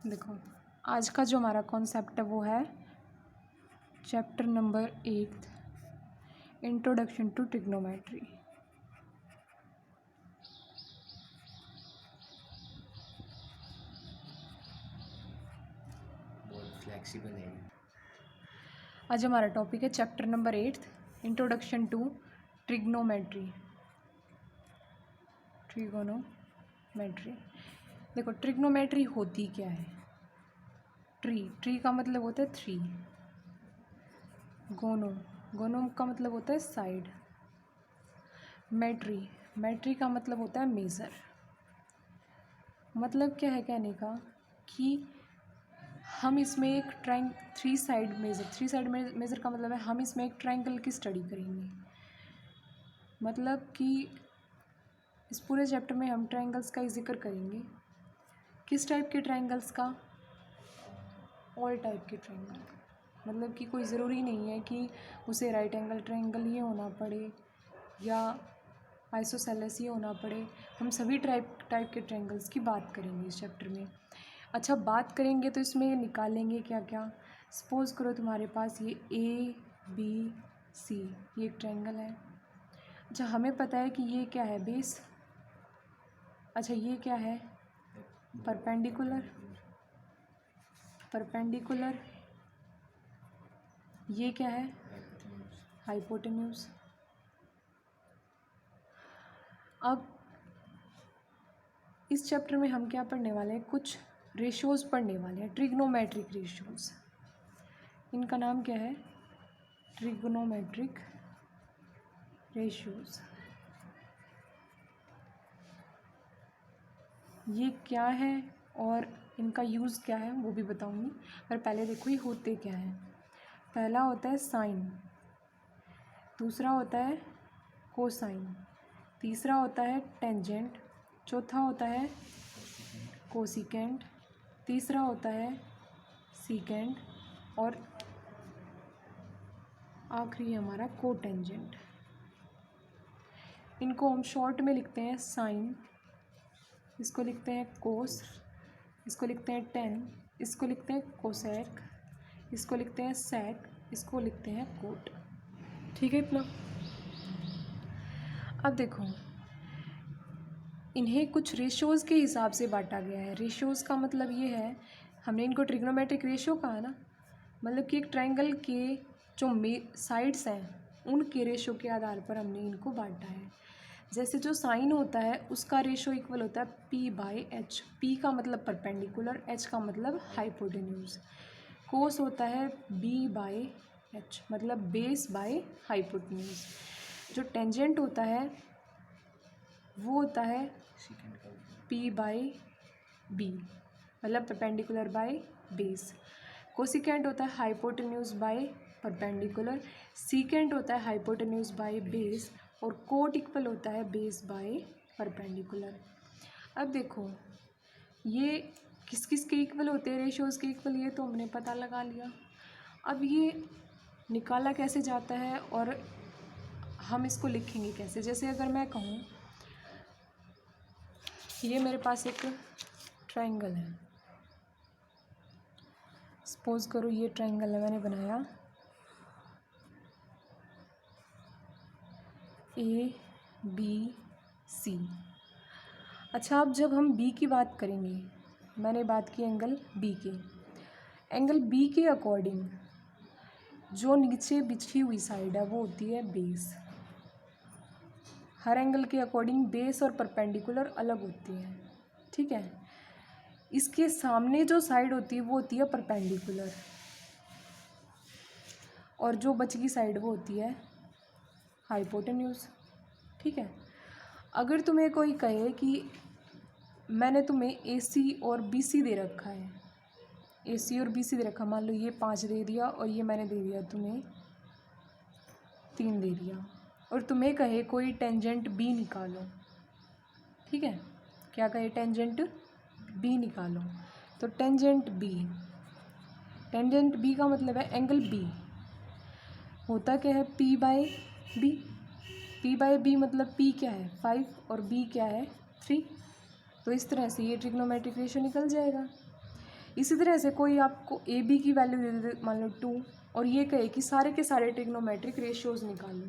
देखो, आज का जो हमारा कॉन्सेप्ट है वो है chapter number 8, introduction to trigonometry. बहुत फ्लेक्सिबल है। आज हमारा टॉपिक है chapter number 8, introduction to trigonometry. Trigonometry. देखो, ट्रिग्नोमेट्री होती क्या है? ट्री का मतलब होता है 3। गोनो का मतलब होता है साइड। मैट्री का मतलब होता है मेज़र। मतलब क्या है कहने का कि हम इसमें एक थ्री साइड मेज़र का मतलब है हम इसमें एक ट्रायंगल की स्टडी करेंगे। मतलब कि इस पूरे चैप्टर में हम ट्रायंगल्स का ही जिक्र करेंगे। किस टाइप के ट्रायंगल्स का? ऑल टाइप के ट्रायंगल। मतलब कि कोई ज़रूरी नहीं है कि उसे राइट एंगल ट्रायंगल ही होना पड़े या आइसोसेलेस ही होना पड़े। हम सभी टाइप के ट्रायंगल्स की बात करेंगे इस चैप्टर में। अच्छा, बात करेंगे तो इसमें निकालेंगे क्या क्या। सपोज़ करो तुम्हारे पास ये ABC, ये एक ट्रायंगल है। अच्छा, हमें पता है कि ये क्या है? बेस। अच्छा, ये क्या है? परपेंडिकुलर। ये क्या है? हाइपोटेन्यूज। अब इस चैप्टर में हम क्या पढ़ने वाले हैं? कुछ रेशियोज़ पढ़ने वाले हैं, ट्रिग्नोमेट्रिक रेशियोज़। इनका नाम क्या है? Trigonometric ratios. ये क्या है और इनका यूज़ क्या है वो भी बताऊंगी, पर पहले देखो ये होते क्या है। पहला होता है साइन, दूसरा होता है कोसाइन, तीसरा होता है टेंजेंट, चौथा होता है कोसिकेंट, तीसरा होता है सीकेंट और आखिरी हमारा कोटेंजेंट। इनको हम शॉर्ट में लिखते हैं साइन, इसको लिखते हैं कोस, इसको लिखते हैं टेन, इसको लिखते हैं कोसेक, इसको लिखते हैं सेक, इसको लिखते हैं कोट। ठीक है इतना। अब देखो, इन्हें कुछ रेशियोज़ के हिसाब से बांटा गया है। रेशियोज़ का मतलब ये है, हमने इनको ट्रिग्नोमेट्रिक रेशियो कहा ना, मतलब कि एक ट्रायंगल के जो साइड्स हैं उनके रेशियो के आधार पर हमने इनको बांटा है। जैसे जो साइन होता है उसका रेशियो इक्वल होता है P/H। P का मतलब परपेंडिकुलर, H का मतलब हाइपोटेन्यूज। कोस होता है B/H, मतलब बेस बाय हाइपोटेन्यूज। जो टेंजेंट होता है वो होता है P/B, मतलब परपेंडिकुलर बाय बेस। कोसिकेंट होता है हाइपोटेन्यूज बाय परपेंडिकुलर, सीकेंट होता है हाइपोटेन्यूज बाय बेस और कोट इक्वल होता है बेस बाय परपेंडिकुलर। अब देखो, ये किस किस के इक्वल होते हैं? रेशियोज़ के इक्वल। ये तो हमने पता लगा लिया। अब ये निकाला कैसे जाता है और हम इसको लिखेंगे कैसे? जैसे अगर मैं कहूँ ये मेरे पास एक ट्रायंगल है, सपोज़ करो ये ट्रायंगल है मैंने बनाया ABC। अच्छा, अब जब हम B की बात करेंगे, मैंने बात की एंगल B के, एंगल B के अकॉर्डिंग जो नीचे बिछी हुई साइड है वो होती है बेस। हर एंगल के अकॉर्डिंग बेस और परपेंडिकुलर अलग होती है, ठीक है। इसके सामने जो साइड होती है वो होती है परपेंडिकुलर और जो बची की साइड वो होती है हाइपोटेन्यूज, ठीक है। अगर तुम्हें कोई कहे कि मैंने तुम्हें AC और BC दे रखा है, AC और BC दे रखा, मान लो ये 5 दे दिया और ये मैंने दे दिया तुम्हें 3 दे दिया, और तुम्हें कहे कोई टेंजेंट B निकालो, ठीक है। क्या कहे? टेंजेंट B निकालो। तो टेंजेंट B का मतलब है एंगल B। होता क्या है? P/B। P/B मतलब P क्या है? 5 और B क्या है? 3। तो इस तरह से ये ट्रिग्नोमेट्रिक रेशियो निकल जाएगा। इसी तरह से कोई आपको ए बी की वैल्यू दे दे, मान लो 2, और ये कहे कि सारे के सारे ट्रिग्नोमेट्रिक रेशियोज निकालो,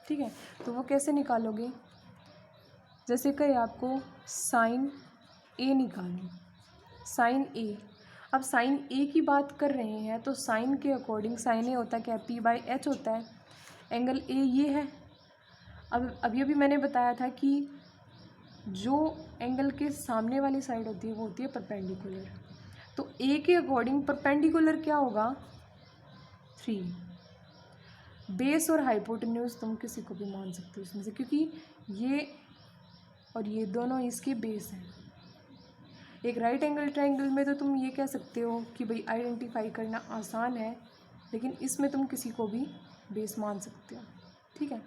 ठीक है, तो वो कैसे निकालोगे? जैसे कहे आपको साइन ए निकालो, साइन ए। अब साइन ए की बात कर रहे हैं तो साइन के अकॉर्डिंग साइन ए होता क्या है? P/H होता है। एंगल ए ये है। अब अभी अभी मैंने बताया था कि जो एंगल के सामने वाली साइड होती है वो होती है परपेंडिकुलर। तो ए के अकॉर्डिंग परपेंडिकुलर क्या होगा? 3। बेस और हाइपोटेन्यूज तुम किसी को भी मान सकते हो इसमें से, क्योंकि ये और ये दोनों इसके बेस हैं। एक राइट एंगल ट्रायंगल में तो तुम ये कह सकते हो कि भाई आइडेंटिफाई करना आसान है, लेकिन इसमें तुम किसी को भी बेस मान सकते हो, ठीक है।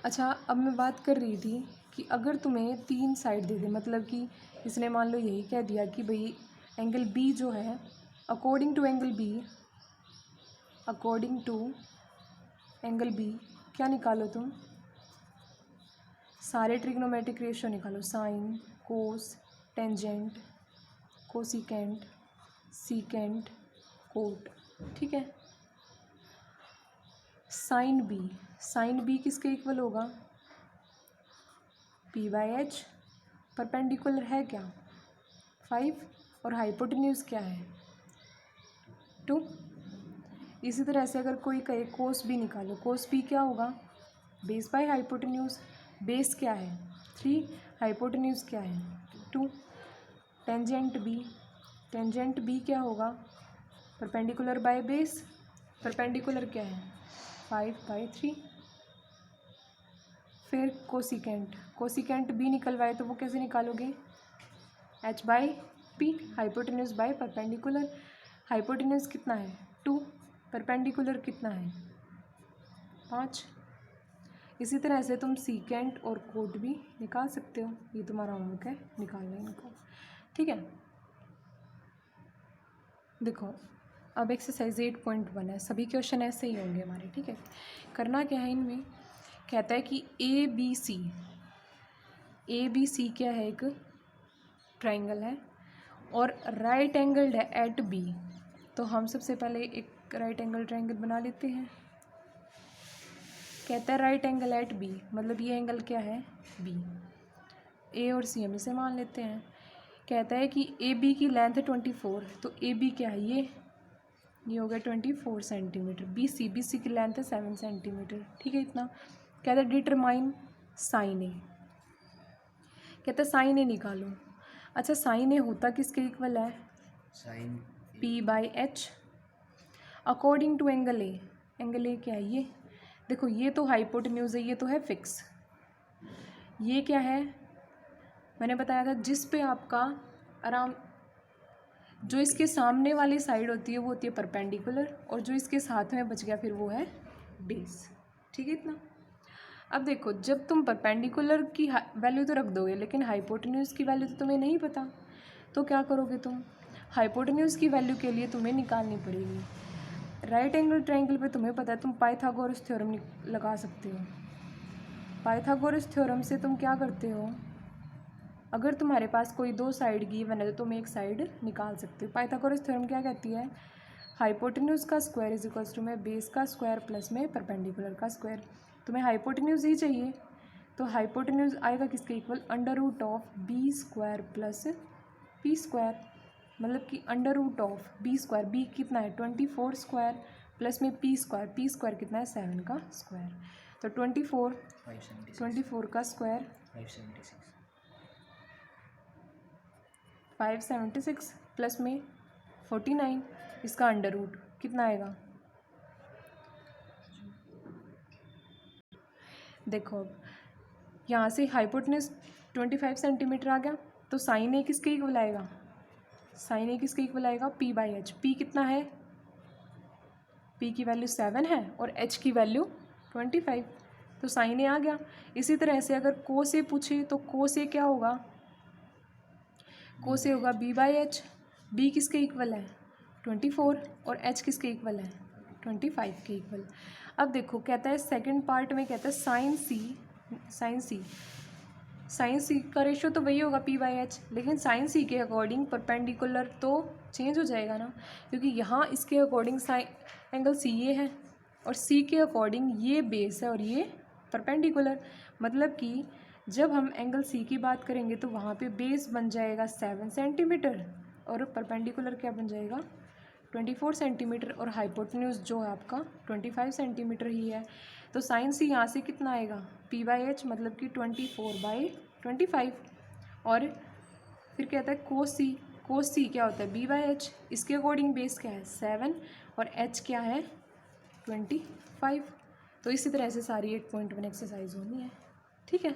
अच्छा, अब मैं बात कर रही थी कि अगर तुम्हें 3 साइड दे दे, मतलब कि इसने मान लो यही कह दिया कि भाई एंगल बी जो है अकॉर्डिंग टू एंगल बी क्या निकालो तुम? सारे ट्रिग्नोमेट्रिक रेशियो निकालो, साइन, कोस, टेंजेंट, कोसिकेंट, सीकेंट, कोट, ठीक है। साइन बी किसके इक्वल होगा? P/H। परपेंडिकुलर है क्या? 5, और हाइपोटेन्यूज क्या है? 2। इसी तरह से अगर कोई कहे कोस बी निकालो, कोस बी क्या होगा? Base by hypotenuse. बेस क्या है? 3, हाइपोटेन्यूज क्या है? 2। टेंजेंट बी क्या होगा? Perpendicular by base. परपेंडिकुलर क्या है? 5/3। फिर कोसिकेंट बी निकलवाए तो वो कैसे निकालोगे? H/P, hypotenuse by perpendicular. Hypotenuse कितना है? 2, परपेंडिकुलर कितना है? 5। इसी तरह से तुम सीकेंट और कोट भी निकाल सकते हो। ये तुम्हारा होमवर्क है, निकालना है इनको, ठीक है। देखो, अब एक्सरसाइज 8.1 है, सभी क्वेश्चन ऐसे ही होंगे हमारे, ठीक है। करना क्या है इनमें? कहता है कि ए बी सी क्या है? एक ट्राइंगल है और राइट एंगल्ड है एट बी। तो हम सबसे पहले एक राइट एंगल ट्राइंगल बना लेते हैं। कहता है राइट एंगल एट बी, मतलब ये एंगल क्या है? बी। ए और सी हम इसे मान लेते हैं। कहता है कि ए बी की लेंथ है 24, तो ए बी क्या है? ये हो गया 24 सेंटीमीटर। बी सी की लेंथ है 7 सेंटीमीटर, ठीक है, इतना। कहता है डिटरमाइन साइन ए। कहता है साइन ए निकालो। अच्छा, साइन ए होता किसके इक्वल है? Sine P/H according to angle A. Angle A क्या है? ये देखो, ये तो हाइपोटेन्यूज है, ये तो है फिक्स। ये क्या है? मैंने बताया था जिस पे आपका आराम, जो इसके सामने वाली साइड होती है वो होती है परपेंडिकुलर, और जो इसके साथ में बच गया फिर वो है बेस, ठीक है, इतना। अब देखो, जब तुम परपेंडिकुलर की वैल्यू तो रख दोगे, लेकिन हाइपोटेन्यूज की वैल्यू तो तुम्हें नहीं पता, तो क्या करोगे तुम? हाइपोटेन्यूज की वैल्यू के लिए तुम्हें निकालनी पड़ेगी। राइट एंगल ट्रायंगल पे तुम्हें पता है, तुम पाइथागोरस थ्योरम लगा सकते हो। पाइथागोरस थ्योरम से तुम क्या करते हो? अगर तुम्हारे पास कोई 2 साइड गिवन है तो तुम एक साइड निकाल सकते हो। पाइथागोरस थ्योरम क्या कहती है? हाइपोटेन्यूज का स्क्वायर इज इक्वल्स टू में बेस का स्क्वायर प्लस में परपेंडिकुलर का स्क्वायर। तुम्हें हाइपोटेन्यूज ही चाहिए, तो हाइपोटेन्यूज आएगा किसके इक्वल? √ऑफ B square plus P square, मतलब कि √ऑफ बी स्क्वायर। बी कितना है? 24 स्क्वायर प्लस में पी स्क्वायर कितना है? 7 का स्क्वायर। तो 24 का स्क्वायर 576 प्लस में 49, इसका √ कितना आएगा? देखो, अब यहाँ से हाइपोटेन्यूज 25 सेंटीमीटर आ गया, तो साइन ए किसके इक्वल आएगा? P/H। P कितना है? P की वैल्यू 7 है और H की वैल्यू 25, तो साइन ए आ गया। इसी तरह से अगर कोस ए पूछे तो कोस ए क्या होगा? कोस ए होगा B/H। B किसके इक्वल है? 24, और H किसके इक्वल है? 25 के इक्वल। अब देखो, कहता है सेकंड पार्ट में कहता है साइन सी साइन सी का रेशियो तो वही होगा P/H, लेकिन साइन सी के अकॉर्डिंग परपेंडिकुलर तो चेंज हो जाएगा ना, क्योंकि यहाँ इसके अकॉर्डिंग साइन एंगल सी ये है और सी के अकॉर्डिंग ये बेस है और ये परपेंडिकुलर। मतलब कि जब हम एंगल सी की बात करेंगे तो वहाँ पे बेस बन जाएगा 7 सेंटीमीटर और परपेंडिकुलर क्या बन जाएगा 24 सेंटीमीटर और हाइपोटेन्यूज जो है आपका 25 सेंटीमीटर ही है। तो साइन सी यहाँ से कितना आएगा P/H मतलब कि 24/25। और फिर कहता है कोस सी क्या होता है B/H, इसके अकॉर्डिंग बेस क्या है 7 और H क्या है 25। तो इसी तरह से सारी 8.1 एक्सरसाइज होनी है। ठीक है।